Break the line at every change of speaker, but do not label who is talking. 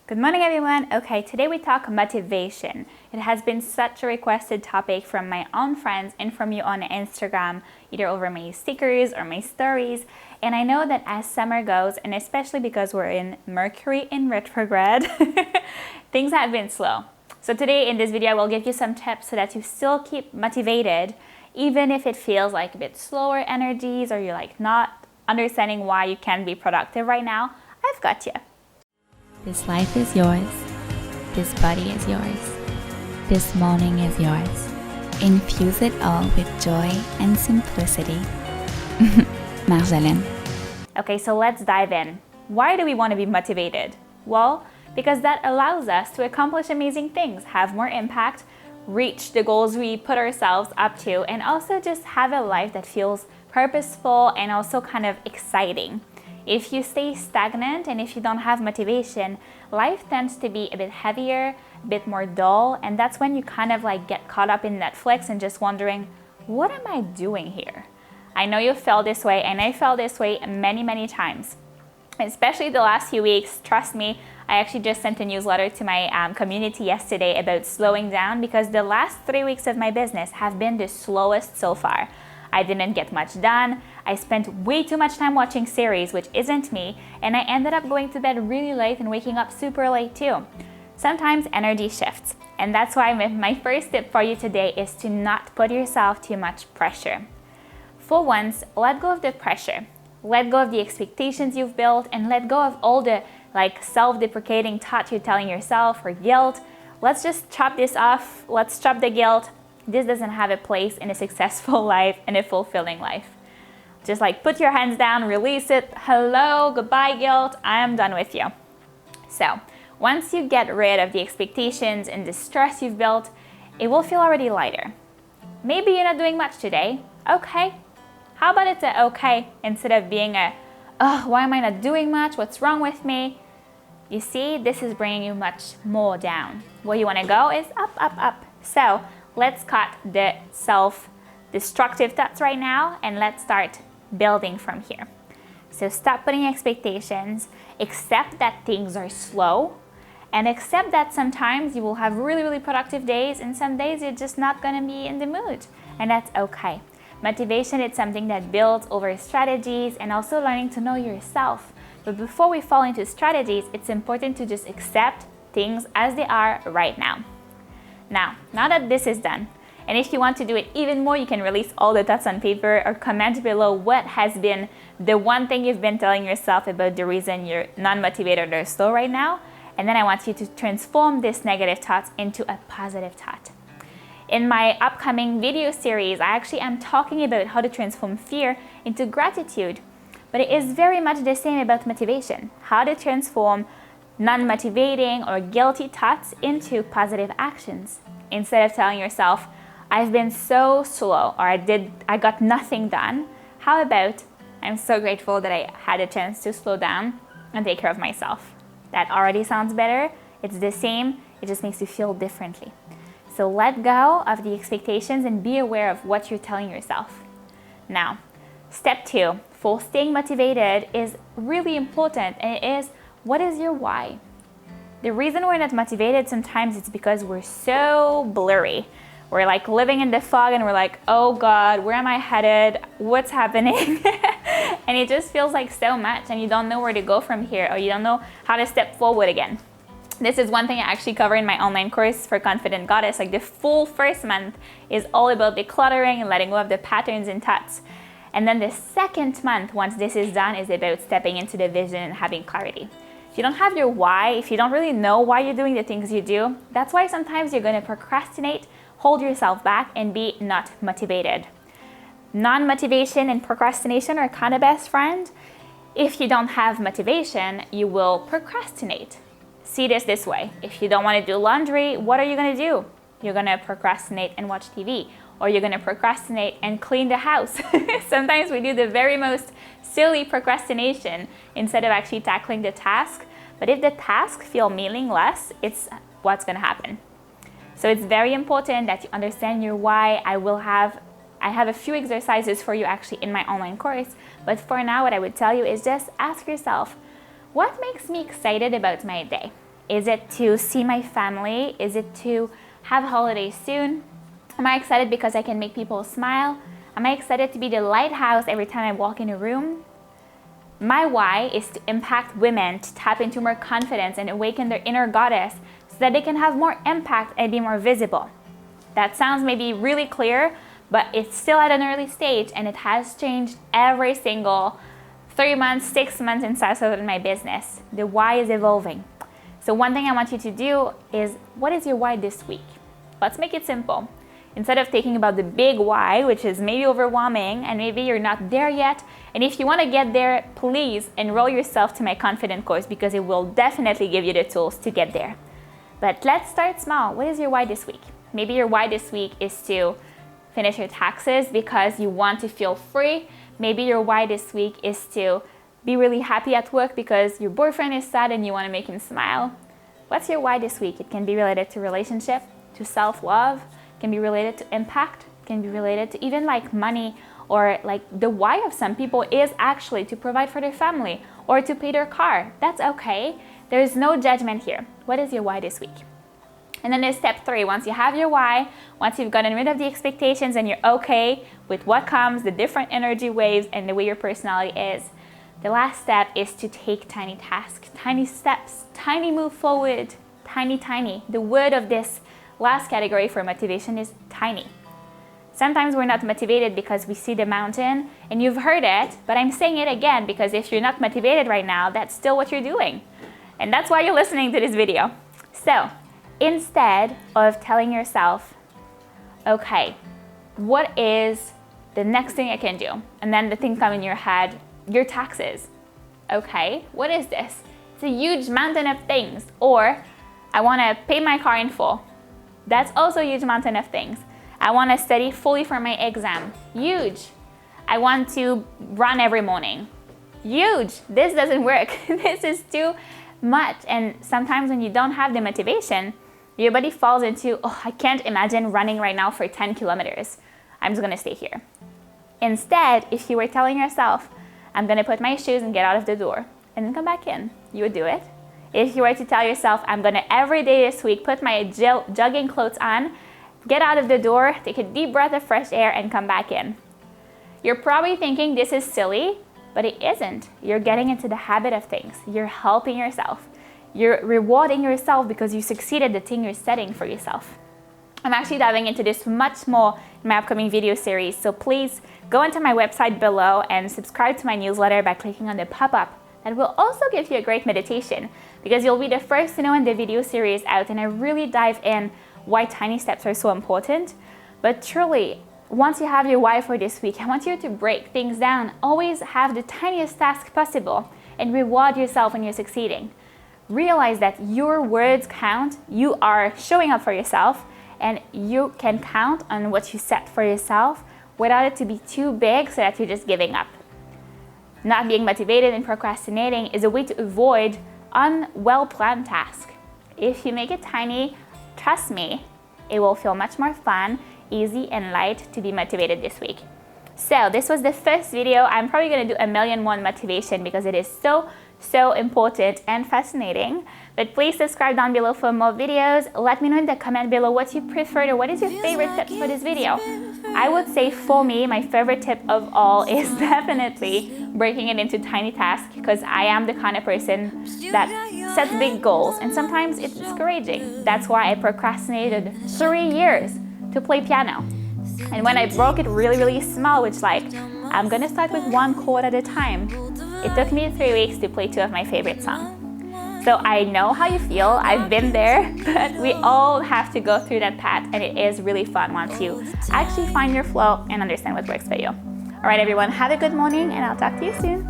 Good morning, everyone. Okay, today we talk motivation. It has been such a requested topic from my own friends and from you on Instagram, either over my stickers or my stories. And I know that as summer goes, and especially because we're in Mercury in retrograde, things have been slow. So today in this video, I will give you some tips so that you still keep motivated, even if it feels like a bit slower energies or you're like not understanding why you can't be productive right now. I've got you.
This life is yours. This body is yours. This morning is yours. Infuse it all with joy and simplicity. Marjolaine.
Okay, so let's dive in. Why do we want to be motivated? Well, because that allows us to accomplish amazing things, have more impact, reach the goals we put ourselves up to, and also just have a life that feels purposeful and also kind of exciting. If you stay stagnant and if you don't have motivation, life tends to be a bit heavier, a bit more dull, and that's when you kind of like get caught up in Netflix and just wondering, what am I doing here? I know you felt this way, and I felt this way many times. Especially the last few weeks, trust me, I actually just sent a newsletter to my community yesterday about slowing down because the last 3 weeks of my business have been the slowest so far. I didn't get much done. I spent way too much time watching series, which isn't me, and I ended up going to bed really late and waking up super late too. Sometimes energy shifts, and that's why my first tip for you today is to not put yourself too much pressure. For once, let go of the pressure. Let go of the expectations you've built and let go of all the self-deprecating thoughts you're telling yourself or guilt. Let's just chop this off. Let's chop the guilt. This doesn't have a place in a successful life and a fulfilling life. Just put your hands down, release it. Hello, goodbye guilt, I am done with you. So once you get rid of the expectations and the stress you've built, it will feel already lighter. Maybe you're not doing much today. Okay. How about it's a okay instead of being a, oh, why am I not doing much? What's wrong with me? You see, this is bringing you much more down. Where you want to go is up. So let's cut the self-destructive thoughts right now and let's start building from here. So stop putting expectations, accept that things are slow, and accept that sometimes you will have really productive days and some days you're just not going to be in the mood, and that's okay. Motivation is something that builds over strategies and also learning to know yourself. But before we fall into strategies, it's important to just accept things as they are right now. Now that this is done, and if you want to do it even more, you can release all the thoughts on paper or comment below what has been the one thing you've been telling yourself about the reason you're non-motivated or slow right now. And then I want you to transform this negative thoughts into a positive thought. In my upcoming video series, I actually am talking about how to transform fear into gratitude. But it is very much the same about motivation, how to transform non-motivating or guilty thoughts into positive actions. Instead of telling yourself, I've been so slow, or I got nothing done, how about, I'm so grateful that I had a chance to slow down and take care of myself. That already sounds better. It's the same, it just makes you feel differently. So let go of the expectations and be aware of what you're telling yourself. Now, step 2 for staying motivated is really important, and it is, what is your why? The reason we're not motivated sometimes it's because we're so blurry. We're living in the fog and we're like, oh God, where am I headed? What's happening? And it just feels like so much and you don't know where to go from here, or you don't know how to step forward again. This is one thing I actually cover in my online course for Confident Goddess. The full first month is all about decluttering and letting go of the patterns and thoughts. And then the second month, once this is done, is about stepping into the vision and having clarity. If you don't have your why, if you don't really know why you're doing the things you do, that's why sometimes you're going to procrastinate, hold yourself back, and be not motivated. Non-motivation and procrastination are kind of best friends. If you don't have motivation, you will procrastinate. See this way. If you don't want to do laundry, what are you going to do? You're going to procrastinate and watch TV, or you're going to procrastinate and clean the house. Sometimes we do the very most silly procrastination instead of actually tackling the task. But if the task feels meaningless, it's what's going to happen. So it's very important that you understand your why. I have a few exercises for you actually in my online course, but for now what I would tell you is just ask yourself, what makes me excited about my day? Is it to see my family? Is it to have holidays soon? Am I excited because I can make people smile? Am I excited to be the lighthouse every time I walk in a room? My why is to impact women to tap into more confidence and awaken their inner goddess so that they can have more impact and be more visible. That sounds maybe really clear, but it's still at an early stage and it has changed every single 3 months, 6 months inside of my business. The why is evolving. So one thing I want you to do is, what is your why this week? Let's make it simple. Instead of thinking about the big why, which is maybe overwhelming and maybe you're not there yet, and if you want to get there, please enroll yourself to my Confident course because it will definitely give you the tools to get there. But let's start small. What is your why this week? Maybe your why this week is to finish your taxes because you want to feel free. Maybe your why this week is to be really happy at work because your boyfriend is sad and you want to make him smile. What's your why this week? It can be related to relationship, to self-love, can be related to impact, can be related to even like money, or like the why of some people is actually to provide for their family or to pay their car. That's okay. There's no judgment here. What is your why this week? And then there's step 3. Once you have your why, once you've gotten rid of the expectations and you're okay with what comes, the different energy waves and the way your personality is, the last step is to take tiny tasks, tiny steps, tiny move forward, tiny. The word of this last category for motivation is tiny. Sometimes we're not motivated because we see the mountain, and you've heard it, but I'm saying it again because if you're not motivated right now, that's still what you're doing. And that's why you're listening to this video. So instead of telling yourself, okay, what is the next thing I can do? And then the thing comes in your head, your taxes. Okay, what is this? It's a huge mountain of things. Or I want to pay my car in full. That's also a huge mountain of things. I want to study fully for my exam. Huge. I want to run every morning. Huge. This doesn't work. This is too much. And sometimes when you don't have the motivation, your body falls into, oh, I can't imagine running right now for 10 kilometers. I'm just going to stay here. Instead, if you were telling yourself, I'm going to put my shoes and get out of the door and then come back in, you would do it. If you were to tell yourself, I'm going to every day this week put my jogging clothes on, get out of the door, take a deep breath of fresh air, and come back in. You're probably thinking this is silly, but it isn't. You're getting into the habit of things. You're helping yourself. You're rewarding yourself because you succeeded the thing you're setting for yourself. I'm actually diving into this much more in my upcoming video series, so please go into my website below and subscribe to my newsletter by clicking on the pop-up. That will also give you a great meditation because you'll be the first to know when the video series is out, and I really dive in why tiny steps are so important. But truly, once you have your why for this week, I want you to break things down. Always have the tiniest task possible and reward yourself when you're succeeding. Realize that your words count. You are showing up for yourself, and you can count on what you set for yourself without it to be too big so that you're just giving up. Not being motivated and procrastinating is a way to avoid unwell-planned tasks. If you make it tiny, trust me, it will feel much more fun, easy, and light to be motivated this week. So this was the first video. I'm probably going to do 1,000,001 motivation because it is so important and fascinating. But please subscribe down below for more videos. Let me know in the comment below what you preferred or what is your favorite tip for this video. I would say for me, my favorite tip of all is definitely breaking it into tiny tasks because I am the kind of person that sets big goals and sometimes it's discouraging. That's why I procrastinated 3 years to play piano. And when I broke it really small, which like, I'm gonna start with 1 chord at a time. It took me 3 weeks to play 2 of my favorite songs. So I know how you feel, I've been there, but we all have to go through that path, and it is really fun once you actually find your flow and understand what works for you. All right, everyone, have a good morning, and I'll talk to you soon.